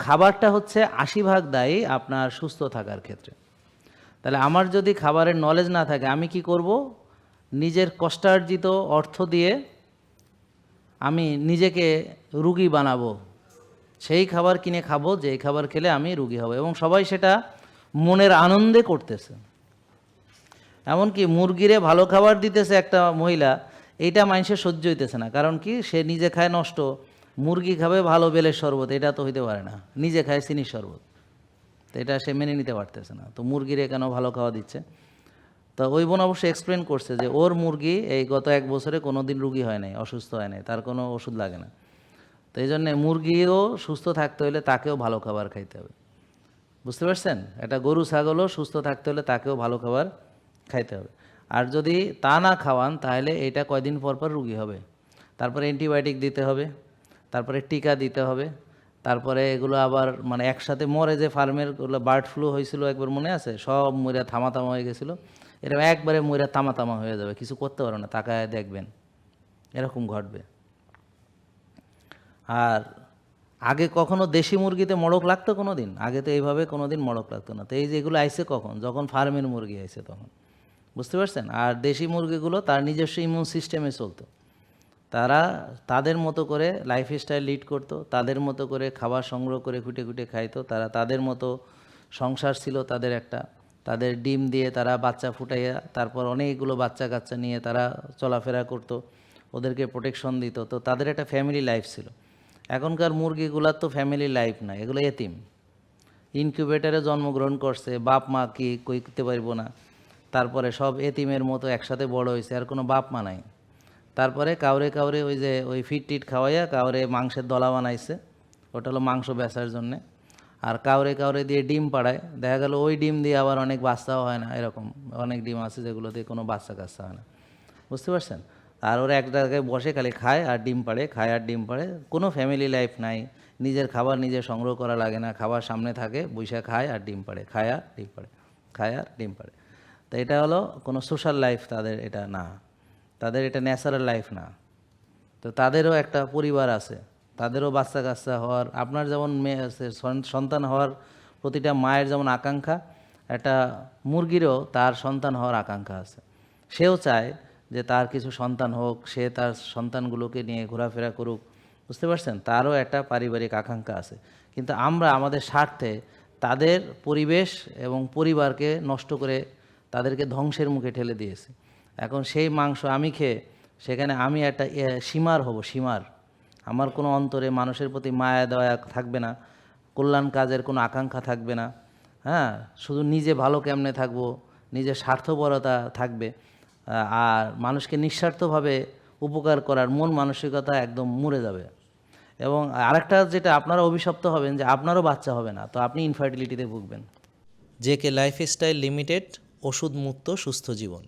খাবারটা হচ্ছে 80% দায়ী আপনার সুস্থ থাকার ক্ষেত্রে। তাহলে আমার যদি খাবারের নলেজ না থাকে, আমি কি করব? নিজের কষ্টার্জিত অর্থ দিয়ে আমি নিজেকে রুগী বানাবো। সেই খাবার কিনে খাবো যে এই খাবার খেলে আমি রুগী হব, এবং সবাই সেটা মনের আনন্দে করতেছে। এমনকি মুরগিরে ভালো খাবার দিতেছে একটা মহিলা, এইটা মানুষের সহ্য হইতেছে না। কারণ কি, সে নিজে খায় নষ্ট, মুরগি খাবে ভালো বেলের শরবত, এটা তো হইতে পারে না। নিজে খায় চিনির শরবত, তো এটা সে মেনে নিতে পারতেছে না। তো মুরগিরে কেন ভালো খাওয়া দিচ্ছে? তো ওই বোন অবশ্যই এক্সপ্লেন করছে যে ওর মুরগি এই গত 1 বছরে কোনো দিন রুগী হয় নাই, অসুস্থ হয় নাই, তার কোনো ওষুধ লাগে না। তো এই জন্যে মুরগিও সুস্থ থাকতে হলে তাকেও ভালো খাবার খাইতে হবে। বুঝতে পারছেন? একটা গরু ছাগলও সুস্থ থাকতে হলে তাকেও ভালো খাবার খাইতে হবে। আর যদি তা না খাওয়ান, তাহলে এটা কয়দিন পর পর রুগী হবে। তারপরে অ্যান্টিবায়োটিক দিতে হবে, তারপরে টিকা দিতে হবে, তারপরে এগুলো আবার মানে একসাথে মরে। যে ফার্মের বার্ড ফ্লু হয়েছিল একবার, মনে আছে? সব মইরা থামা হয়ে গেছিলো। এরকম একবারে মইরা তামা হয়ে যাবে, কিছু করতে পারো না, তাকায় দেখবেন এরকম ঘটবে। আর আগে কখনো দেশি মুরগিতে মড়ক লাগতো কোনো দিন? আগে তো এইভাবে কোনো দিন মড়ক লাগতো না। তো এই যেগুলো আইছে কখন? যখন ফার্মের মুরগি আইছে তখন। বুঝতে পারছেন? আর দেশি মুরগিগুলো তার নিজস্ব ইমিউন সিস্টেমে চলতো। তারা তাদের মতো করে লাইফস্টাইল লিড করতো, তাদের মতো করে খাবার সংগ্রহ করে খুঁটে খুঁটে খাইতো। তারা তাদের মতো সংসার ছিল তাদের একটা। তাদের ডিম দিয়ে তারা বাচ্চা ফুটাইয়া তারপর অনেকগুলো বাচ্চা কাচ্চা নিয়ে তারা চলাফেরা করতো, ওদেরকে প্রোটেকশন দিত। তো তাদের একটা ফ্যামিলি লাইফ ছিল। এখনকার মুরগিগুলার তো ফ্যামিলি লাইফ নাই, এগুলো এতিম। ইনকিউবেটারে জন্মগ্রহণ করছে, বাপ মা কি কইতে পারবো না। তারপরে সব এতিমের মতো একসাথে বড় হয়েছে, আর কোনো বাপ মা নাই। তারপরে কাউরে কাউরে ওই যে ওই ফিট টিট খাওয়াইয়া কাউরে মাংসের দলা বানাইছে, ওটা হলো মাংস বেচার জন্যে। আর কাউরে কাউরে দিয়ে ডিম পাড়ায়, দেখা গেল ওই ডিম দিয়ে আবার অনেক বাচ্চাও হয় না। এরকম অনেক ডিম আছে যেগুলো দিয়ে কোনো বাচ্চা কাচ্চা হয় না। বুঝতে পারছেন? আর ওরা এক জায়গায় বসে খালি খায় আর ডিম পাড়ে, খায় আর ডিম পাড়ে। কোনো ফ্যামিলি লাইফ নাই, নিজের খাবার নিজে সংগ্রহ করা লাগে না, খাবার সামনে থাকে, বৈশা খায় আর ডিম পাড়ে, খায় আর ডিম পাড়ে, খায় আর ডিম পাড়ে। তো এটা হলো কোনো সোশ্যাল লাইফ তাদের, এটা না, তাদের এটা ন্যাচারাল লাইফ না। তো তাদেরও একটা পরিবার আছে, তাদেরও বাচ্চা কাচ্চা হওয়ার, আপনার যেমন মেয়ে আছে, সন্তান হওয়ার প্রতিটা মায়ের যেমন আকাঙ্ক্ষা, একটা মুরগিরও তার সন্তান হওয়ার আকাঙ্ক্ষা আছে। সেও চায় যে তার কিছু সন্তান হোক, সে তার সন্তানগুলোকে নিয়ে ঘোরাফেরা করুক। বুঝতে পারছেন? তারও একটা পারিবারিক আকাঙ্ক্ষা আছে। কিন্তু আমরা আমাদের স্বার্থে তাদের পরিবেশ এবং পরিবারকে নষ্ট করে তাদেরকে ধ্বংসের মুখে ঠেলে দিয়েছি। এখন সেই মাংস আমি খেয়ে সেখানে আমি একটা সীমার হব, সীমার। আমার কোনো অন্তরে মানুষের প্রতি মায়া দয়া থাকবে না, কল্যাণ কাজের কোনো আকাঙ্ক্ষা থাকবে না। হ্যাঁ, শুধু নিজে ভালো কেমনে থাকবো, নিজের স্বার্থপরতা থাকবে। আর মানুষকে নিঃস্বার্থভাবে উপকার করার মন মানসিকতা একদম মরে যাবে। এবং আরেকটা যেটা, আপনারা অভিশপ্ত হবেন যে আপনারও বাচ্চা হবে না, তো আপনি ইনফার্টিলিটিতে ভুগবেন। জেকে লাইফস্টাইল লিমিটেড, ওষুধ মুক্ত সুস্থ জীবন।